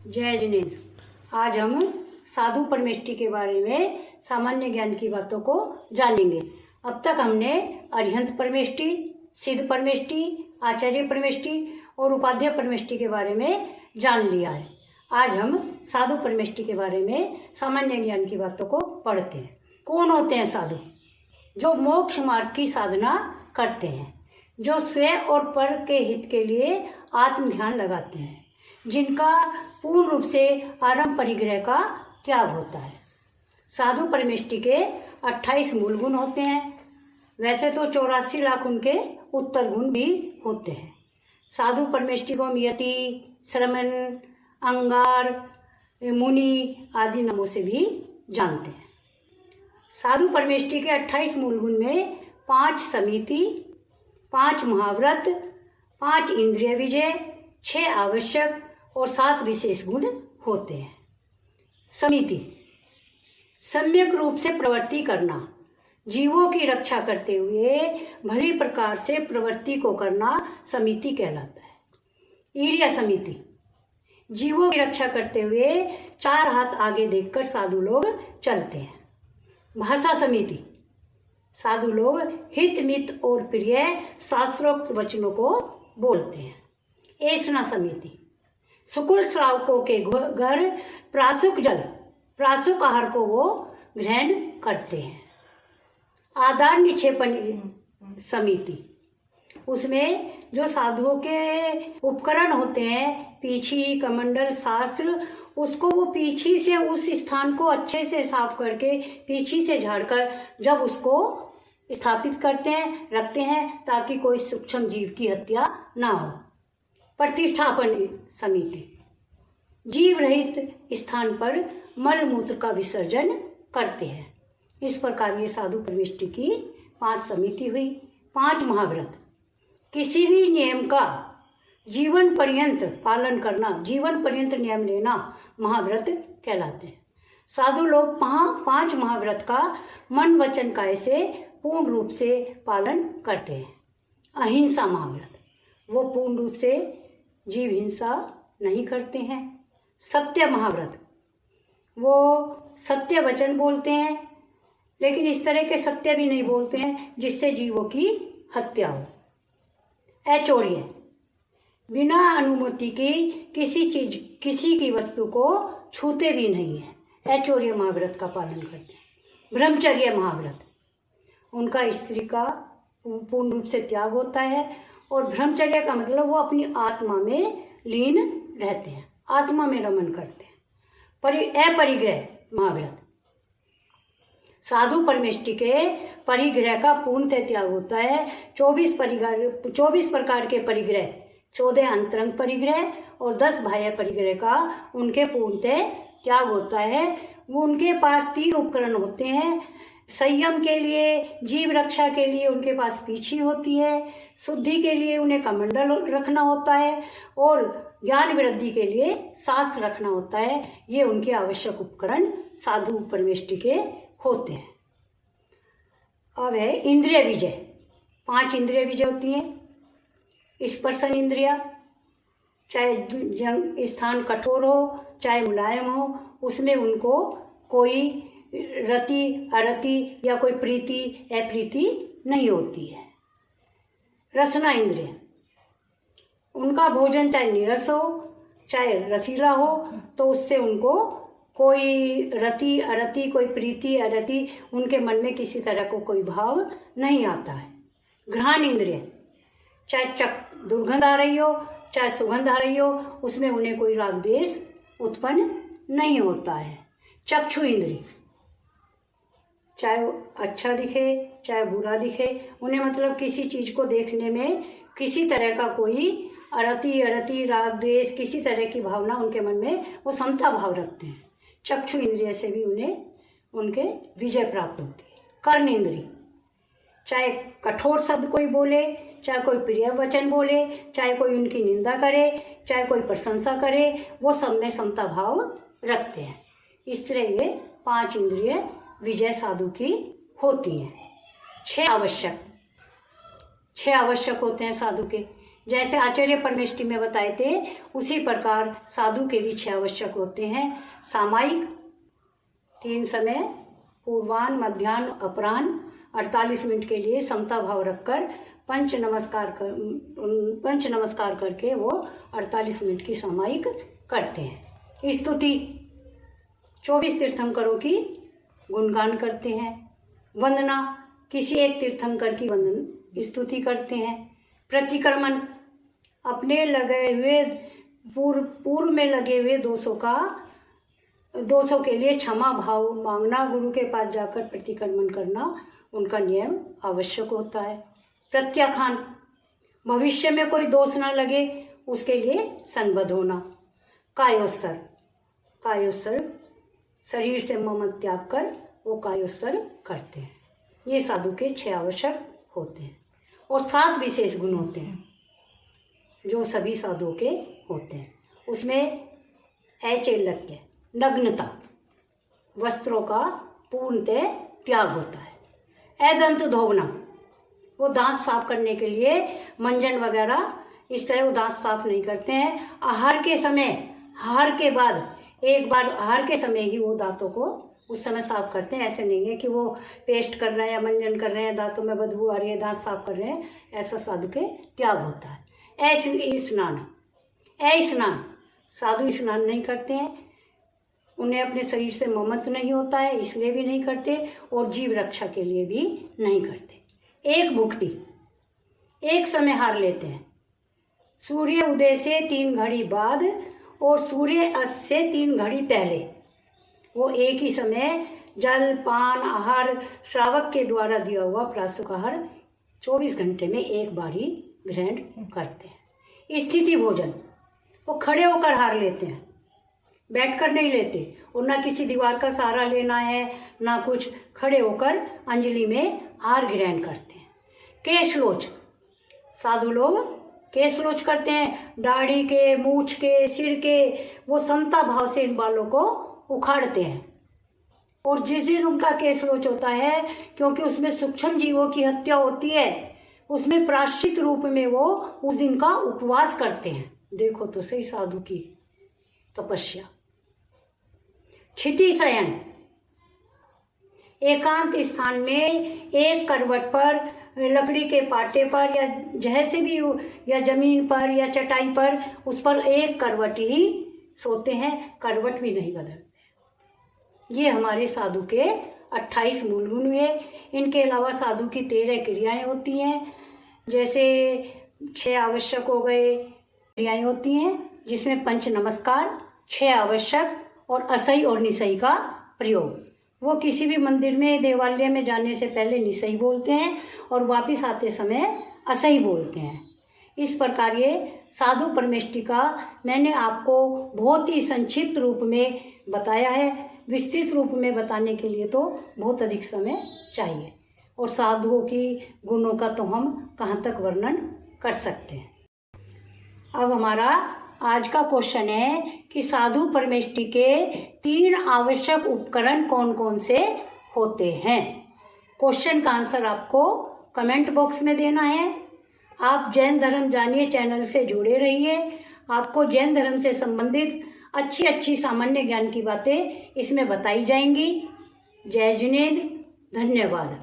जय जिनेन्द्र। आज हम साधु परमेष्टि के बारे में सामान्य ज्ञान की बातों को जानेंगे। अब तक हमने अरिहंत परमेष्टि, सिद्ध परमेष्टि, आचार्य परमेष्टि और उपाध्याय परमेष्टि के बारे में जान लिया है। आज हम साधु परमेष्टि के बारे में सामान्य ज्ञान की बातों को पढ़ते हैं। कौन होते हैं साधु? जो मोक्ष मार्ग की साधना करते हैं, जो स्वयं और पर के हित के लिए आत्म ध्यान लगाते हैं, जिनका पूर्ण रूप से आरंभ परिग्रह का त्याग होता है। साधु परमेष्टि के 28 मूल गुण होते हैं। वैसे तो 84 लाख उनके उत्तर गुण भी होते हैं। साधु परमेष्टि को यति, श्रमण, अंगार, मुनि आदि नामों से भी जानते हैं। साधु परमेष्टि के 28 मूल गुण में 5 समिति, 5 महाव्रत, 5 इंद्रिय विजय, 6 आवश्यक और 7 विशेष गुण होते हैं। समिति, सम्यक रूप से प्रवृत्ति करना, जीवों की रक्षा करते हुए भली प्रकार से प्रवृत्ति को करना समिति कहलाता है। ईर्य समिति, जीवों की रक्षा करते हुए 4 हाथ आगे देखकर साधु लोग चलते हैं। भाषा समिति, साधु लोग हित मित और प्रिय शास्त्रोक्त वचनों को बोलते हैं। ऐसना समिति, सुकुल श्रावकों के घर प्रासुक जल, प्रासुक आहार को वो ग्रहण करते हैं। आधार निक्षेपण समिति, उसमें जो साधुओं के उपकरण होते हैं, पीछी, कमंडल, शास्त्र, उसको वो पीछी से उस स्थान को अच्छे से साफ करके पीछी से झाड़कर जब उसको स्थापित करते हैं, रखते हैं, ताकि कोई सूक्ष्म जीव की हत्या ना हो। प्रतिष्ठापन समिति, जीव रहित स्थान पर मल मूत्र का विसर्जन करते हैं। इस प्रकार ये साधु परमेष्टि की 5 समिति हुई। 5 महाव्रत, किसी भी नियम का जीवन पर्यंत पालन करना, जीवन पर्यंत नियम लेना महाव्रत कहलाते हैं। साधु लोग 5 महाव्रत का मन वचन काया से पूर्ण रूप से पालन करते हैं। अहिंसा महाव्रत, वो पूर्ण रूप से जीव हिंसा नहीं करते हैं। सत्य महाव्रत, वो सत्य वचन बोलते हैं, लेकिन इस तरह के सत्य भी नहीं बोलते हैं जिससे जीवों की हत्या हो। ऐचौर्य, बिना अनुमति की किसी की वस्तु को छूते भी नहीं है। ऐचौर्य महाव्रत का पालन करते हैं। ब्रह्मचर्य महाव्रत, उनका स्त्री का पूर्ण रूप से त्याग होता है, और ब्रह्मचर्य का मतलब वो अपनी आत्मा में लीन रहते हैं, आत्मा में रमन करते हैं। अपरिग्रह महाव्रत, साधु परमेष्टि के परिग्रह का पूर्णतः त्याग होता है। 24 प्रकार के परिग्रह, 14 अंतरंग परिग्रह और 10 बाह्य परिग्रह का उनके पूर्णतः त्याग होता है। वो उनके पास 3 उपकरण होते हैं। संयम के लिए, जीव रक्षा के लिए उनके पास पीछी होती है, शुद्धि के लिए उन्हें कमंडल रखना होता है, और ज्ञान वृद्धि के लिए शास्त्र रखना होता है। ये उनके आवश्यक उपकरण साधु परमेष्टि के होते हैं। अब है इंद्रिय विजय। 5 इंद्रिय विजय होती हैं। स्पर्शन इंद्रिया, चाहे स्थान कठोर हो चाहे मुलायम हो, उसमें उनको कोई रति अरति या कोई प्रीति अप्रीति नहीं होती है। रसना इंद्रिय, उनका भोजन चाहे निरस हो चाहे रसीला हो, तो उससे उनको कोई रति अरति, कोई प्रीति अरति उनके मन में किसी तरह को कोई भाव नहीं आता है। घ्राण इंद्रिय, चाहे दुर्गंध आ रही हो चाहे सुगंध आ रही हो, उसमें उन्हें कोई राग द्वेष उत्पन्न नहीं होता है। चक्षु इंद्रिय, चाहे अच्छा दिखे चाहे बुरा दिखे, उन्हें मतलब किसी चीज को देखने में किसी तरह का कोई अरति राग द्वेष किसी तरह की भावना उनके मन में, वो समता भाव रखते हैं। चक्षु इंद्रिय से भी उन्हें उनके विजय प्राप्त होती है। कर्ण इंद्रिय, चाहे कठोर शब्द कोई बोले, चाहे कोई प्रिय वचन बोले, चाहे कोई उनकी निंदा करे, चाहे कोई प्रशंसा करे, वो सब में समता भाव रखते हैं। इस तरह ये 5 इंद्रिय विजय साधु की होती हैं। 6 आवश्यक होते हैं साधु के। जैसे आचार्य परमेष्टि में बताए थे उसी प्रकार साधु के भी 6 आवश्यक होते हैं। सामायिक 3 समय, पूर्वाह्न, मध्याह्न, अपराह्न 48 मिनट के लिए समता भाव रखकर पंच नमस्कार करके वो 48 मिनट की सामायिक करते हैं। स्तुति 24 तीर्थंकरों की गुणगान करते हैं। वंदना किसी एक तीर्थंकर की स्तुति करते हैं। प्रतिक्रमण अपने लगे हुए पूर्व में लगे हुए दोषों के लिए क्षमा भाव मांगना, गुरु के पास जाकर प्रतिक्रमण करना उनका नियम आवश्यक होता है। प्रत्याख्यान भविष्य में कोई दोष ना लगे उसके लिए संबद्ध होना। कायोत्सर्ग शरीर से ममत्व त्याग कर वो कायोत्सर्ग करते हैं। ये साधु के 6 आवश्यक होते हैं और 7 विशेष गुण होते हैं जो सभी साधुओं के होते हैं। उसमें ऐचेल्यत्य नग्नता, वस्त्रों का पूर्णतः त्याग होता है। ऐदंत धोवना वो दांत साफ करने के लिए मंजन वगैरह इस तरह वो दांत साफ नहीं करते हैं। आहार के समय, आहार के बाद एक बार आहार के समय ही वो दांतों को उस समय साफ करते हैं। ऐसे नहीं है कि वो पेस्ट कर रहे हैं या मंजन कर रहे हैं, दांतों में बदबू आ रही है, दांत साफ कर रहे हैं, ऐसा साधु के त्याग होता है। स्नान साधु स्नान नहीं करते हैं, उन्हें अपने शरीर से ममत्व नहीं होता है इसलिए भी नहीं करते और जीव रक्षा के लिए भी नहीं करते। एक भुक्ति एक समय हार लेते हैं। सूर्य उदय से 3 घड़ी बाद और सूर्य अस्त से 3 घड़ी पहले वो एक ही समय जल पान आहार श्रावक के द्वारा दिया हुआ प्रातःकाहार 24 घंटे में एक बार ही ग्रहण करते हैं। स्थिति भोजन वो खड़े होकर हार लेते हैं, बैठकर नहीं लेते और ना किसी दीवार का सहारा लेना है ना कुछ, खड़े होकर अंजलि में हार ग्रहण करते हैं। केशलोच साधु लोग केशलोच करते हैं, दाढ़ी के, मूछ के, सिर के, वो समता भाव से इन बालों को उखाड़ते हैं। और जिस दिन उनका केशलोच होता है क्योंकि उसमें सूक्ष्म जीवों की हत्या होती है, उसमें प्रायश्चित रूप में वो उस दिन का उपवास करते हैं। देखो तो सही साधु की तपस्या। क्षिति शयन एकांत स्थान में एक करवट पर, लकड़ी के पाटे पर या जैसे भी या जमीन पर या चटाई पर, उस पर एक करवट ही सोते हैं, करवट भी नहीं बदलते। ये हमारे साधु के 28 मूल गुण हुए। इनके अलावा साधु की 13 क्रियाएं होती हैं, जैसे 6 आवश्यक हो गए क्रियाएं होती हैं जिसमें पंच नमस्कार, 6 आवश्यक और असई और निसई का प्रयोग। वो किसी भी मंदिर में देवालय में जाने से पहले निसई बोलते हैं और वापस आते समय असई बोलते हैं। इस प्रकार ये साधु परमेष्टि का मैंने आपको बहुत ही संक्षिप्त रूप में बताया है। विस्तृत रूप में बताने के लिए तो बहुत अधिक समय चाहिए और साधुओं की गुणों का तो हम कहाँ तक वर्णन कर सकते हैं। अब हमारा आज का क्वेश्चन है कि साधु परमेष्टि के 3 आवश्यक उपकरण कौन कौन से होते हैं। क्वेश्चन का आंसर आपको कमेंट बॉक्स में देना है। आप जैन धर्म जानिए चैनल से जुड़े रहिए। आपको जैन धर्म से संबंधित अच्छी अच्छी सामान्य ज्ञान की बातें इसमें बताई जाएंगी। जय जिनेंद्र, धन्यवाद।